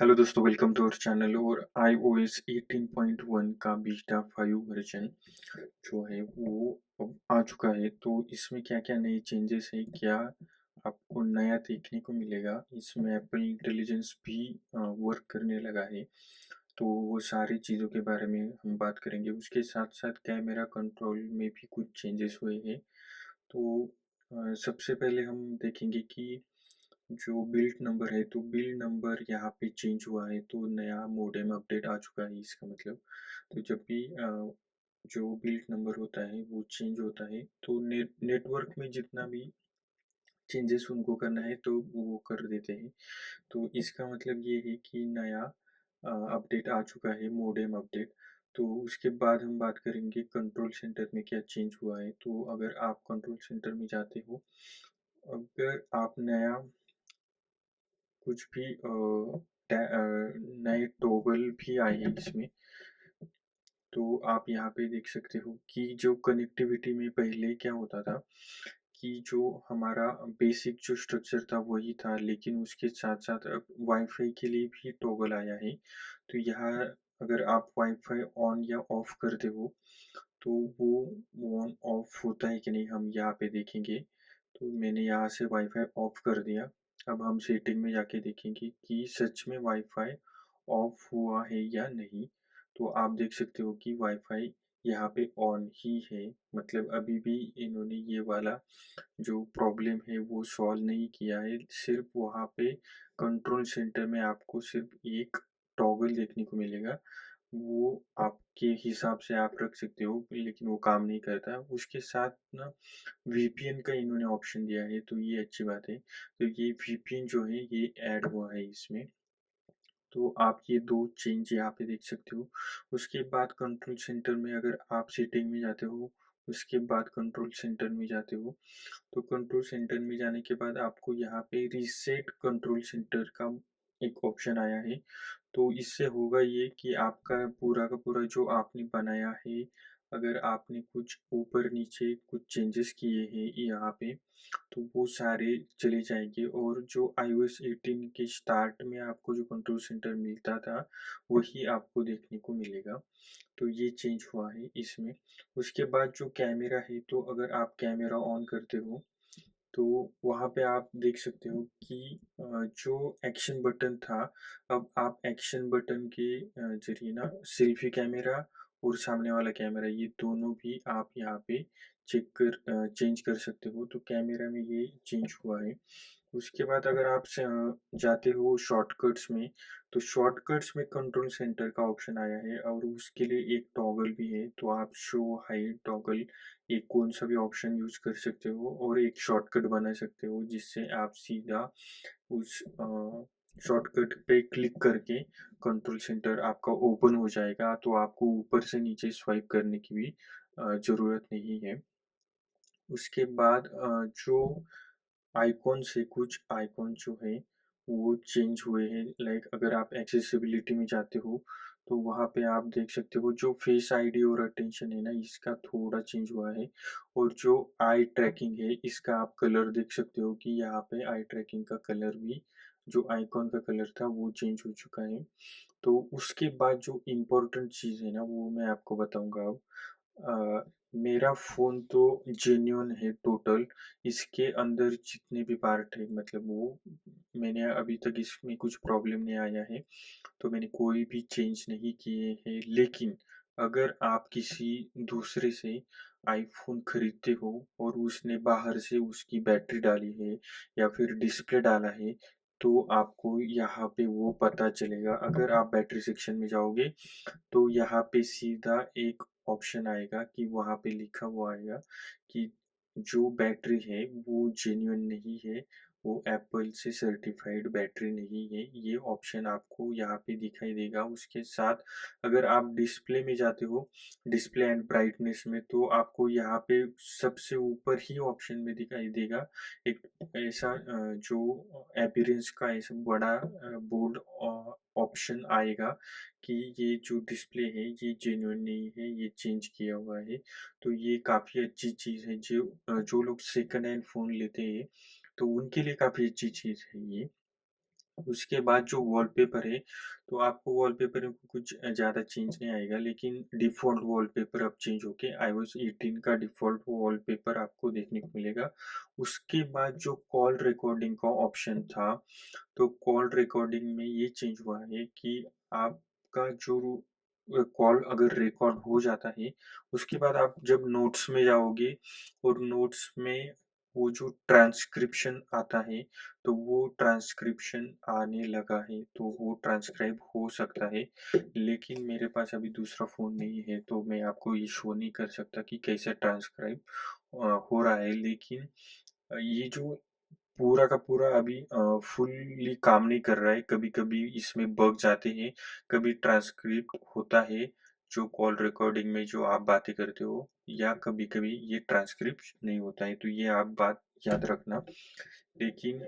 Hello दोस्तों, welcome to our channel. और iOS 18.1 का बीटा 5 वर्जन जो है वो अब आ चुका है। तो इसमें क्या-क्या नए चेंजेस है, क्या आपको नया देखने को मिलेगा, इसमें एप्पल इंटेलिजेंस भी वर्क करने लगा है। तो वो सारी चीज़ों के बारे में हम बात करेंगे। उसके साथ-साथ कैमरा कंट्रोल में भी कुछ चेंजेस हुए हैं। तो सबसे पहले हम देखेंगे कि जो बिल्ड नंबर है, तो बिल्ड नंबर यहाँ पे चेंज हुआ है, तो नया मॉडेम अपडेट आ चुका है इसका मतलब। तो जब भी जो बिल्ड नंबर होता है वो चेंज होता है, तो नेटवर्क में जितना भी चेंजेस उनको करना है तो वो कर देते हैं। तो इसका मतलब ये है कि नया अपडेट आ चुका है, मॉडेम अपडेट। तो उसके बाद हम बात करेंगे कंट्रोल सेंटर में क्या चेंज हुआ है। तो अगर आप कंट्रोल सेंटर में जाते हो, अगर आप नया कुछ भी नए टॉगल भी आए हैं इसमें। तो आप यहाँ पे देख सकते हो कि जो कनेक्टिविटी में पहले क्या होता था कि जो हमारा बेसिक जो स्ट्रक्चर था वही था, लेकिन उसके साथ-साथ अब वाईफ़ाई के लिए भी टॉगल आया है। तो यहाँ अगर आप वाईफ़ाई ऑन या ऑफ करते हो, तो वो ऑन ऑफ होता है कि नहीं हम यहाँ पे देखेंगे। तो मैंने यहाँ से वाईफ़ाई ऑफ कर दिया। अब हम सेटिंग में जाके देखेंगे कि सच में वाईफ़ाई ऑफ हुआ है या नहीं। तो आप देख सकते हो कि वाईफ़ाई यहाँ पे ऑन ही है। मतलब अभी भी इन्होंने ये वाला जो प्रॉब्लम है वो सॉल्व नहीं किया है। सिर्फ़ वहाँ पे कंट्रोल सेंटर में आपको सिर्फ़ एक टॉगल देखने को मिलेगा। वो आपके हिसाब से आप रख सकते हो, लेकिन वो काम नहीं करता। उसके साथ ना वीपीएन का इन्होंने ऑप्शन दिया है, तो ये अच्छी बात है। तो ये वीपीएन जो है ये ऐड हुआ है इसमें। तो आप ये 2 चेंज यहाँ पे देख सकते हो। उसके बाद कंट्रोल सेंटर में अगर आप सेटिंग में जाते हो, उसके बाद कंट्रोल सेंटर में जाते हो, तो कंट्रोल सेंटर में जाने के बाद आपको यहाँ पे रीसेट कंट्रोल सेंटर का एक ऑप्शन आया है। तो इससे होगा ये कि आपका पूरा का पूरा जो आपने बनाया है, अगर आपने कुछ ऊपर-नीचे कुछ चेंजेस किए हैं यहाँ पे, तो वो सारे चले जाएँगे। और जो iOS 18 के स्टार्ट में आपको जो कंट्रोल सेंटर मिलता था, वही आपको देखने को मिलेगा। तो ये चेंज हुआ है इसमें। उसके बाद जो कैमरा है, तो अगर आप कैमरा ऑन करते हो, तो वहाँ पे आप देख सकते हो कि जो एक्शन बटन था, अब आप एक्शन बटन के ज़रिए ना सेल्फी कैमरा और सामने वाला कैमरा, ये दोनों भी आप यहाँ पे चेंज कर सकते हो। तो कैमरा में ये चेंज हुआ है। उसके बाद अगर आप जाते हो शॉर्टकट्स में, तो शॉर्टकट्स में कंट्रोल सेंटर का ऑप्शन आया है और उसके लिए एक टॉगल भी है। तो आप शो हाइड टॉगल, एक कौन-सा भी ऑप्शन यूज़ कर सकते हो और एक शॉर्टकट बना सकते हो, जिससे आप सीधा उस शॉर्टकट पे क्लिक करके कंट्रोल सेंटर आपका ओपन हो जाएगा। तो आपको ऊपर से नीचे स्वाइप करने की भी ज़रूरत नहीं है। उसके बाद जो आइकॉन्स है, कुछ आइकॉन जो है वो चेंज हुए हैं। लाइक अगर आप एक्सेसिबिलिटी में जाते हो, तो वहाँ पे आप देख सकते हो जो फेस आईडी और अटेंशन है ना, इसका थोड़ा चेंज हुआ है। और जो आई ट्रैकिंग है, इसका आप कलर देख सकते हो कि यहाँ पे आई ट्रैकिंग का कलर भी, जो आइकॉन का कलर था वो चेंज हो चुका है। तो उसके बाद जो इम्पोर्टेंट चीज़ है ना, वो मैं आपको बताऊँगा अब। अ, मेरा फ़ोन तो जेन्युइन है टोटल। इसके अंदर जितने भी पार्ट हैं, मतलब वो मैंने अभी तक इसमें कुछ प्रॉब्लम नहीं आया है, तो मैंने कोई भी चेंज नहीं किए हैं। लेकिन अगर आप किसी दूसरे से आईफ़ोन खरीदते हो और उसने बाहर से उसकी बैटरी डाली है या फिर डिस्प्ले डाला है, तो आपको यहाँ पे वो पता चलेगा। अगर आप बैटरी सेक्शन में जाओगे, तो यहाँ पे सीधा एक ऑप्शन आएगा कि वहाँ पे लिखा हुआ आएगा कि जो बैटरी है वो जेन्युइन नहीं है, वो एप्पल से सर्टिफ़ाइड बैटरी नहीं है। ये ऑप्शन आपको यहाँ पे दिखाई देगा। उसके साथ अगर आप डिस्प्ले में जाते हो, डिस्प्ले एंड ब्राइटनेस में, तो आपको यहाँ पे सबसे ऊपर ही ऑप्शन में दिखाई देगा एक ऐसा जो अपीयरेंस का ऐसा बड़ा बोल्ड ऑप्शन आएगा कि ये जो डिस्प्ले है ये जेन्युइन नहीं है, ये चेंज किया हुआ है। तो ये काफ़ी अच्छी चीज़ है। जो लोग सेकंड हैंड फ़ोन लेते हैं, तो उनके लिए काफ़ी अच्छी चीज़ है ये। उसके बाद जो वॉलपेपर है, तो आपको वॉलपेपर में कुछ ज़्यादा चेंज नहीं आएगा, लेकिन डिफ़ॉल्ट वॉलपेपर अब चेंज होके iOS 18 का डिफ़ॉल्ट वॉलपेपर आपको देखने को मिलेगा। उसके बाद जो कॉल रिकॉर्डिंग का ऑप्शन था, तो कॉल रिकॉर्डिंग में ये चेंज हुआ है कि आपका जो कॉल अगर रिकॉर्ड हो जाता है, उसके बाद आप जब नोट्स में जाओगे और नोट्स में वो जो ट्रांसक्रिप्शन आता है, तो वो ट्रांसक्रिप्शन आने लगा है, तो वो ट्रांसक्राइब हो सकता है। लेकिन मेरे पास अभी दूसरा फ़ोन नहीं है, तो मैं आपको ये शो नहीं कर सकता कि कैसे ट्रांसक्राइब हो रहा है। लेकिन ये जो पूरा का पूरा अभी फुल्ली काम नहीं कर रहा है, कभी-कभी इसमें बग जाते हैं, कभी ट्रांसक्रिप्ट होता है, जो कॉल रिकॉर्डिंग में जो आप बातें करते हो, या कभी-कभी ये ट्रांसक्रिप्ट नहीं होता है, तो ये आप बात याद रखना। लेकिन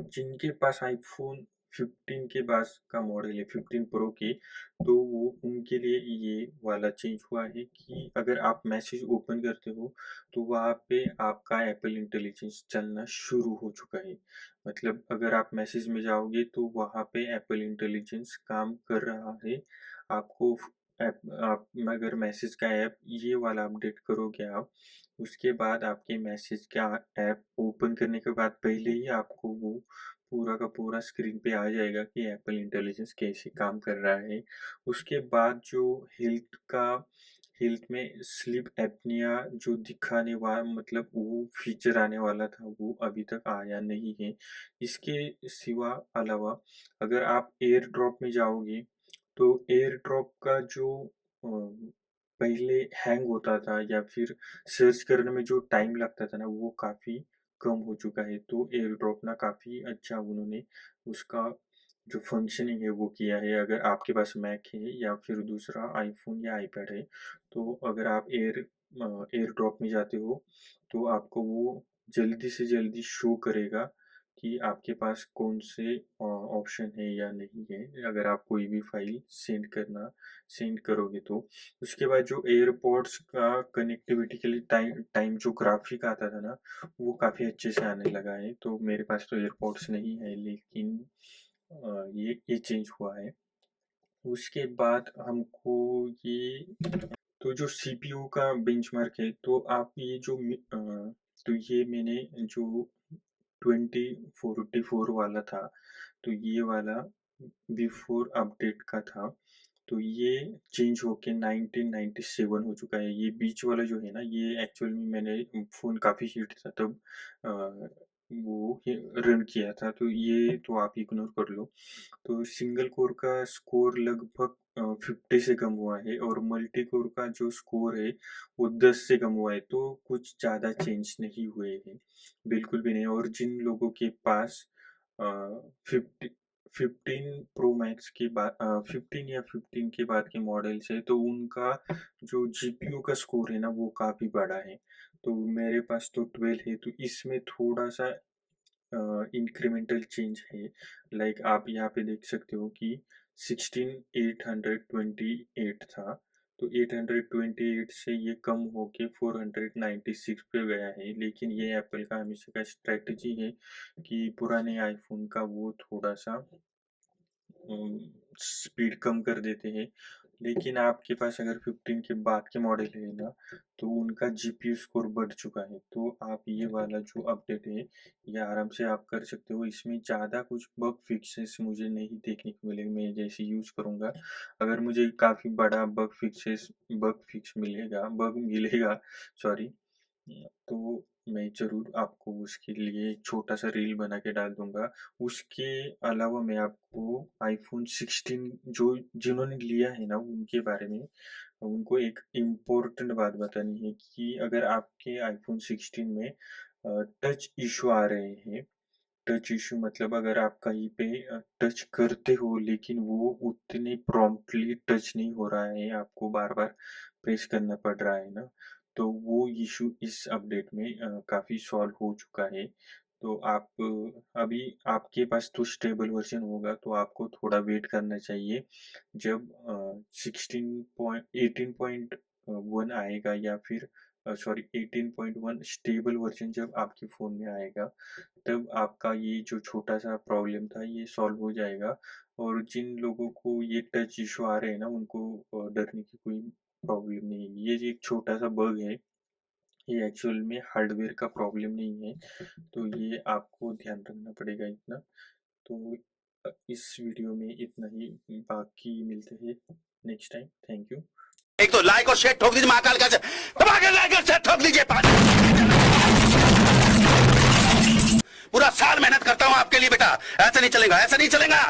जिनके पास आईफ़ोन 15 के पास का मॉडल है, 15 प्रो के, तो वो उनके लिए ये वाला चेंज हुआ है कि अगर आप मैसेज ओपन करते हो, तो वहाँ पे आपका एप्पल इंटेलिजेंस चलना शुरू हो चुका है। मतलब अगर आप मैसेज में जाओगे, तो वहाँ पे एप्पल इंटेलिजेंस काम कर रहा है। आपको आप अगर मैसेज का ऐप ये वाला अपडेट करोगे आप, उसके बाद आपके मैसेज का ऐप ओपन करने के बाद पहले ही आपको वो पूरा का पूरा स्क्रीन पे आ जाएगा कि एप्पल इंटेलिजेंस कैसे काम कर रहा है। उसके बाद जो हेल्थ में स्लीप एपनिया जो दिखाने वाला, मतलब वो फीचर आने वाला था, वो अभी तक आया नहीं है। इसके सिवा अलावा अगर आप एयर ड्रॉप में जाओगे, तो एयर ड्रॉप का जो पहले हैंग होता था या फिर सर्च करने में जो टाइम लगता था ना, वो काफ़ी कम हो चुका है। तो एयर ड्रॉप ना काफ़ी अच्छा उन्होंने उसका जो फंक्शनिंग है वो किया है। अगर आपके पास मैक है या फिर दूसरा आईफ़ोन या आईपैड है, तो अगर आप एयर ड्रॉप में जाते हो, तो आपको वो जल्दी से जल्दी शो करेगा कि आपके पास कौन से ऑप्शन है या नहीं है, अगर आप कोई भी फ़ाइल सेंड करोगे तो। उसके बाद जो एयरपॉड्स का कनेक्टिविटी के लिए टाइम टाइम जो ग्राफिक आता था ना, वो काफ़ी अच्छे से आने लगा है। तो मेरे पास तो एयरपॉड्स नहीं है, लेकिन ये चेंज हुआ है। उसके बाद हमको ये तो जो सीपीयू का बेंचमार्क है, तो आप ये तो ये मैंने जो 2044 वाला था, तो ये वाला बिफोर अपडेट का था। तो ये चेंज होके 1997 हो चुका है। ये बीच वाला जो है ना, ये एक्चुअल में मैंने फ़ोन काफ़ी हीट था तब वो रन किया था, तो ये तो आप इग्नोर कर लो। तो सिंगल कोर का स्कोर लगभग 50 से कम हुआ है, और मल्टी कोर का जो स्कोर है वो 10 से कम हुआ है, तो कुछ ज़्यादा चेंज नहीं हुए हैं, बिल्कुल भी नहीं। और जिन लोगों के पास 15 प्रो मैक्स के बाद 15 या 15 के बाद के मॉडल्स है, तो उनका जो जीपीयू का स्कोर है ना, वो काफ़ी बड़ा है। तो मेरे पास तो 12 है, तो इसमें थोड़ा सा इंक्रीमेंटल चेंज है। लाइक आप यहाँ पे देख सकते हो कि 16828 था, तो 828 से ये कम होके 496 पे गया है। लेकिन ये एप्पल का हमेशा का स्ट्रेटजी है कि पुराने आईफोन का वो थोड़ा सा स्पीड कम कर देते हैं। लेकिन आपके पास अगर 15 के बाद के मॉडल है ना, तो उनका जीपीयू स्कोर बढ़ चुका है। तो आप ये वाला जो अपडेट है, ये आराम से आप कर सकते हो। इसमें ज़्यादा कुछ बग फिक्सेस मुझे नहीं देखने को मिलेंगे, मैं जैसे यूज़ करूँगा। अगर मुझे काफ़ी बड़ा बग फिक्स मिलेगा, बग मिलेगा, सॉरी, तो मैं ज़रूर आपको उसके लिए एक छोटा-सा रील बना के डाल दूँगा। उसके अलावा मैं आपको आईफ़ोन 16 जो जिन्होंने लिया है ना, उनके बारे में उनको एक इम्पोर्टेंट बात बतानी है कि अगर आपके आईफ़ोन 16 में टच इश्यू आ रहे हैं, टच इश्यू मतलब अगर आप कहीं पे टच करते हो, लेकिन वो उतने प्रॉम्प्टली टच नहीं हो रहा है, आपको बार-बार प्रेस करना पड़ रहा है ना, तो वो इश्यू इस अपडेट में काफ़ी सॉल्व हो चुका है। तो आप अभी आपके पास तो स्टेबल वर्ज़न होगा, तो आपको थोड़ा वेट करना चाहिए। जब 18.1 आएगा या फिर सॉरी 18.1 स्टेबल वर्ज़न जब आपके फ़ोन में आएगा, तब आपका ये जो छोटा-सा प्रॉब्लम था ये सॉल्व हो जाएगा और जिन लोगों को ये टच इश्यू आ रहे हैं ना उनको डरने की कोई प्रॉब्लम नहीं है। ये जो एक छोटा-सा बग है, ये एक्चुअल में हार्डवेयर का प्रॉब्लम नहीं है, तो ये आपको ध्यान रखना पड़ेगा इतना। तो इस वीडियो में इतना ही, बाकी मिलते हैं नेक्स्ट टाइम। Thank you. एक तो लाइक और शेयर ठोक दीजिए महाकाल का दबा के लाइक और शेयर ठोक दीजिए। पूरा साल मेहनत करता हूं आपके लिए बेटा, ऐसा नहीं चलेगा, ऐसा नहीं चलेगा।